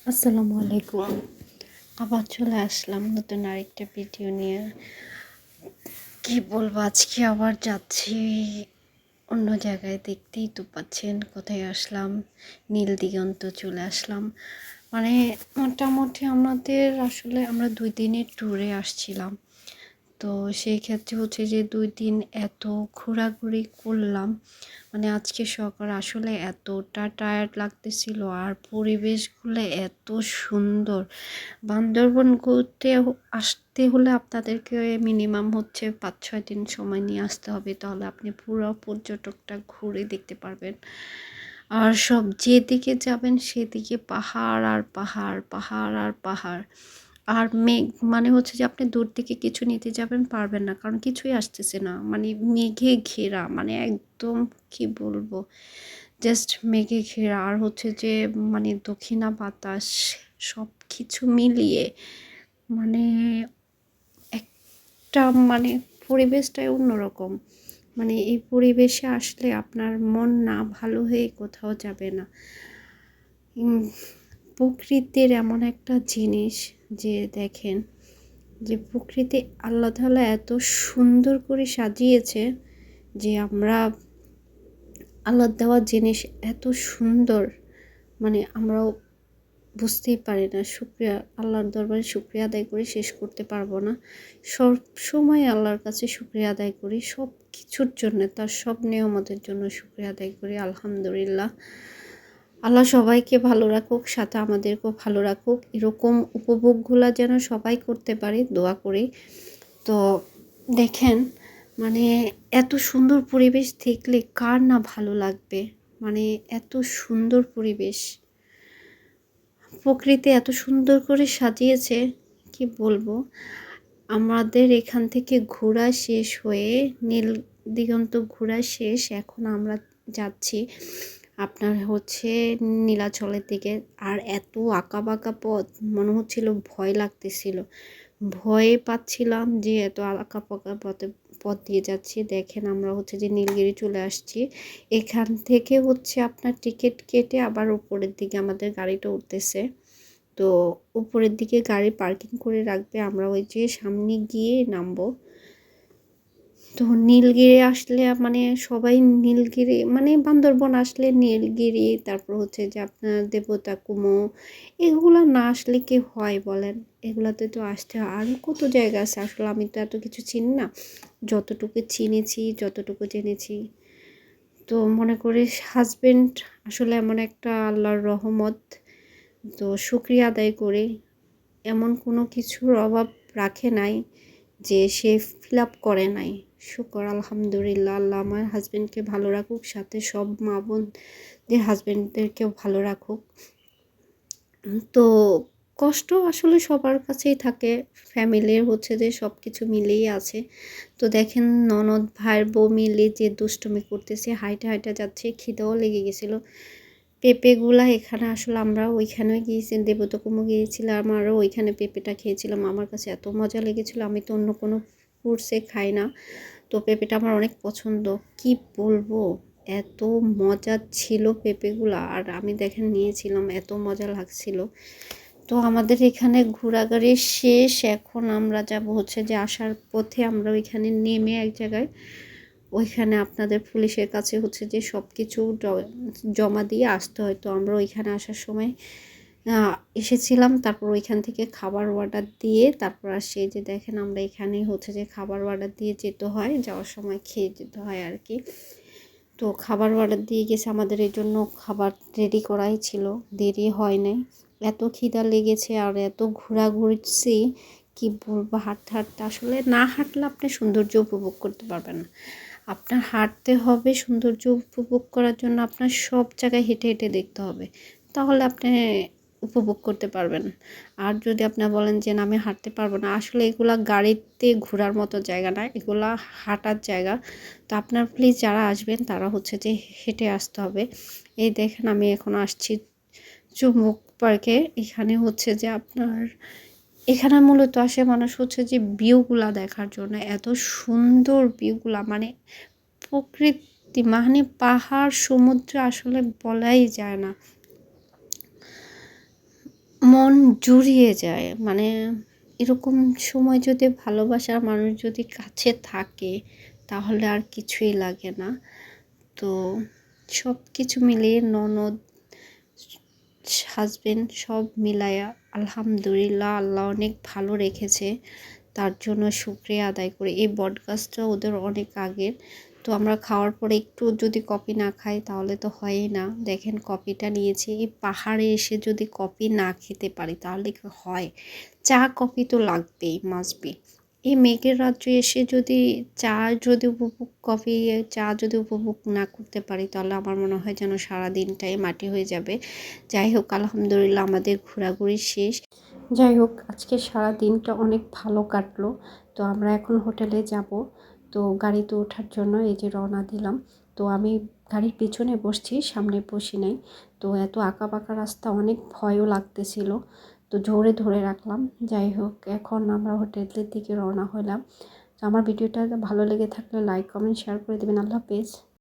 আসসালামু আলাইকুম। আবার চলে আসলাম নতুন আরেকটা ভিডিও নিয়ে। কি বলবো, আজকে আবার যাচ্ছি অন্য জায়গায়। দেখতেই তো পাচ্ছেন কোথায় আসলাম, নীল দিগন্ত চলে আসলাম। মানে মোটামুটি আসলে আমরা 2 দিনের ট্যুরে আসছিলাম। তো সেই ক্ষেত্রে হচ্ছে যে 2 দিন এত ঘোরাঘুরি করলাম, মানে আজকে সকাল আসলে এতটা টায়ার্ড লাগতেছিল। আর পরিবেশগুলো এত সুন্দর। বান্দরবন ঘুরতে আসতে হলে আপনাদেরকে মিনিমাম হচ্ছে 5-6 দিন সময় নিয়ে আসতে হবে, তাহলে আপনি পুরো পর্যটকটা ঘুরে দেখতে পারবেন। আর সব যেদিকে যাবেন সেদিকে পাহাড় আর পাহাড়, পাহাড় আর পাহাড়। আর মেঘ, মানে হচ্ছে যে আপনি দূর থেকে কিছু নিতে যাবেন, পারবেন না, কারণ কিছুই আসতেছে না। মানে মেঘে ঘেরা, মানে একদম কি বলবো, জাস্ট মেঘে ঘেরা। আর হচ্ছে যে মানে দক্ষিণা বাতাস, সব কিছু মিলিয়ে মানে একটা মানে পরিবেশটাই অন্যরকম। মানে এই পরিবেশে আসলে আপনার মন না ভালো হয়ে কোথাও যাবে না। প্রকৃতির এমন একটা জিনিস যে দেখেন, যে প্রকৃতি আল্লাহ তাআলা এত সুন্দর করে সাজিয়েছে যে আমরা আল্লাহর দেওয়া জিনিস এত সুন্দর, মানে আমরাও বুঝতেই পারি না। শুকরিয়া, আল্লাহর দরবারে শুকরিয়া আদায় করি, শেষ করতে পারবো না। সব সময় আল্লাহর কাছে শুকরিয়া আদায় করি, সব কিছুর জন্য, তার সব নিয়ামতের জন্য শুকরিয়া আদায় করি। আলহামদুলিল্লাহ। আল্লাহ সবাইকে ভালো রাখুক, সাথে আমাদেরকেও ভালো রাখুক। এরকম উপভোগগুলা যেন সবাই করতে পারে, দোয়া করি। তো দেখেন, মানে এত সুন্দর পরিবেশ দেখলে কার না ভালো লাগবে। মানে এত সুন্দর পরিবেশ, প্রকৃতি এত সুন্দর করে সাজিয়েছে, কি বলবো। আমাদের এখান থেকে ঘোরা শেষ হয়ে, নীল দিগন্ত ঘোরা শেষ, এখন আমরা যাচ্ছি আপনার হচ্ছে নীলাচলের দিকে। আর এত আঁকাবাঁকা পথ, মনে হচ্ছিল ভয় লাগতেছিল, ভয়ে পাচ্ছিলাম যে এত আঁকাবাঁকা পথ দিয়ে যাচ্ছি। দেখেন আমরা হচ্ছে যে নীলগিরি চলে আসছি। এখান থেকে হচ্ছে আপনার টিকিট কেটে আবার উপরের দিকে আমাদের গাড়িটা উঠতেছে। তো উপরের দিকে গাড়ি পার্কিং করে রাখবে, আমরা ওই যে সামনে গিয়ে নামবো। তো নীলগিরি আসলে মানে সবাই নীলগিরি, মানে বান্দরবন আসলে নীলগিরি, তারপর হচ্ছে যে আপনার দেবতাকুমো, এগুলো না আসলে কি হয় বলেন। এগুলাতে তো আসতে হয়। আরও কত জায়গা আছে, আসলে আমি তো এত কিছু চিনি না। যতটুকু চিনেছি, যতটুকু জেনেছি, তো মনে করি হাজবেন্ড আসলে এমন একটা আল্লাহর রহমত। তো শুকরিয়া আদায় করি, এমন কোনো কিছুর অভাব রাখে নাই যে সে ফিল আপ করে নাই। শুকর আলহামদুলিল্লাহ। আল্লাহ আমার হাজব্যান্ডকে ভালো রাখুক, সাথে সব মা বোনদের হাজব্যান্ডদেরকেও ভালো রাখুক। তো কষ্ট আসলে সবার কাছেই থাকে, ফ্যামিলির হচ্ছে যে সব কিছু মিলেই আছে। তো দেখেন ননদ ভাইয়ের বউ মিলে যে দুষ্টুমি করতেছে, হাইটা হাইটা যাচ্ছে, খিদেও লেগে গেছিলো। পেঁপেগুলা এখানে আসলে আমরা ওইখানে গিয়েছি, দেবতাকুমো গিয়েছিলাম, আরও ওইখানে পেঁপেটা খেয়েছিলাম। আমার কাছে এত মজা লেগেছিলো, আমি তো অন্য কোনো ফ্রুটসে খাই না। তো পেঁপেটা আমার অনেক পছন্দ, কি বলবো, এত মজা ছিল পেঁপেগুলা। আর আমি দেখেন নিয়েছিলাম, এত মজা লাগছিল। তো আমাদের এখানে ঘোরাঘুরি শেষ, এখন আমরা যাব হচ্ছে যে আসার পথে আমরা ওইখানে নেমে এক জায়গায়, ওইখানে আপনাদের পুলিশের কাছে হচ্ছে যে সব কিছু জমা দিয়ে আসতে হয়। তো আমরা ওইখানে আসার সময় এসেছিলাম, তারপর ওইখান থেকে খাবার অর্ডার দিয়ে তারপর আসি। যে দেখেন আমরা এখানেই হচ্ছে যে খাবার অর্ডার দিয়ে যেতে হয়, যাওয়ার সময় খেয়ে যেতে হয় আর কি। তো খাবার অর্ডার দিয়ে গেছে, আমাদের এই জন্য খাবার রেডি করাই ছিল, দেরি হয় নাই। এত খিদা লেগেছে আর এত ঘোরাঘুরছি, কি বলবো। হাঁটতে হাঁটতে আসলে না হাঁটলে আপনি সৌন্দর্য উপভোগ করতে পারবেন না। আপনার হাঁটতে হবে, সৌন্দর্য উপভোগ করার জন্য আপনার সব জায়গায় হেঁটে হেঁটে দেখতে হবে, তাহলে আপনি উপভোগ করতে পারবেন। আর যদি আপনি বলেন যে না আমি হাঁটতে পারবো না, আসলে এগুলা গাড়িতে ঘোরার মতো জায়গা না, এগুলা হাঁটার জায়গা। তো আপনার প্লিজ যারা আসবেন তারা হচ্ছে যে হেঁটে আসতে হবে। এই দেখেন আমি এখন আসছি চুম্বক পার্কে। এখানে হচ্ছে যে আপনার, এখানে মূলত আসে মানুষ হচ্ছে যে ভিউগুলা দেখার জন্য। এত সুন্দর ভিউগুলা, মানে প্রকৃতি, মানে পাহাড় সমুদ্র আসলে বলাই যায় না। মন জুড়িয়ে যায়। মানে এরকম সময় যদি ভালোবাসার মানুষ যদি কাছে থাকে তাহলে আর কিছুই লাগে না। তো সব কিছু মিলিয়ে ননদ, হাজবেন্ড সব মিলায়া আলহামদুলিল্লাহ আল্লাহ অনেক ভালো রেখেছে। তার জন্য শুকরিয়া আদায় করি। এই বটগাছটা ওদের অনেক আগের। তো আমরা খাওয়ার পরে একটু যদি কফি না খাই তাহলে তো হয়ই না। দেখেন কফিটা নিয়েছি। এই পাহাড়ে এসে যদি কফি না খেতে পারি তাহলে কি হয়? চা কফি তো লাগবেই, মাস্ট বি। এই মেঘের রাজ্যে এসে যদি চা যদি উপভোগ কফি চা যদি উপভোগ না করতে পারি তাহলে আমার মনে হয় যেন সারা দিনটাই মাটি হয়ে যাবে। যাই হোক আলহামদুলিল্লাহ আমাদের ঘোরাঘুরি শেষ। যাই হোক আজকে সারা দিনটা অনেক ভালো কাটলো। তো আমরা এখন হোটেলে যাব। তো গাড়িতে ওঠার জন্য এই যে রওনা দিলাম। তো আমি গাড়ির পেছনে বসছি, সামনে বসি নাই। তো এত আঁকাবাঁকা রাস্তা, অনেক ভয়ও লাগতেছিল। তো জোরে ধরে রাখলাম। যাই হোক এখন আমরা হোটেলের দিকে রওনা হলাম। তো আমার ভিডিওটা ভালো লেগে থাকলে লাইক কমেন্ট শেয়ার করে দেবেন। আল্লাহ হাফেজ।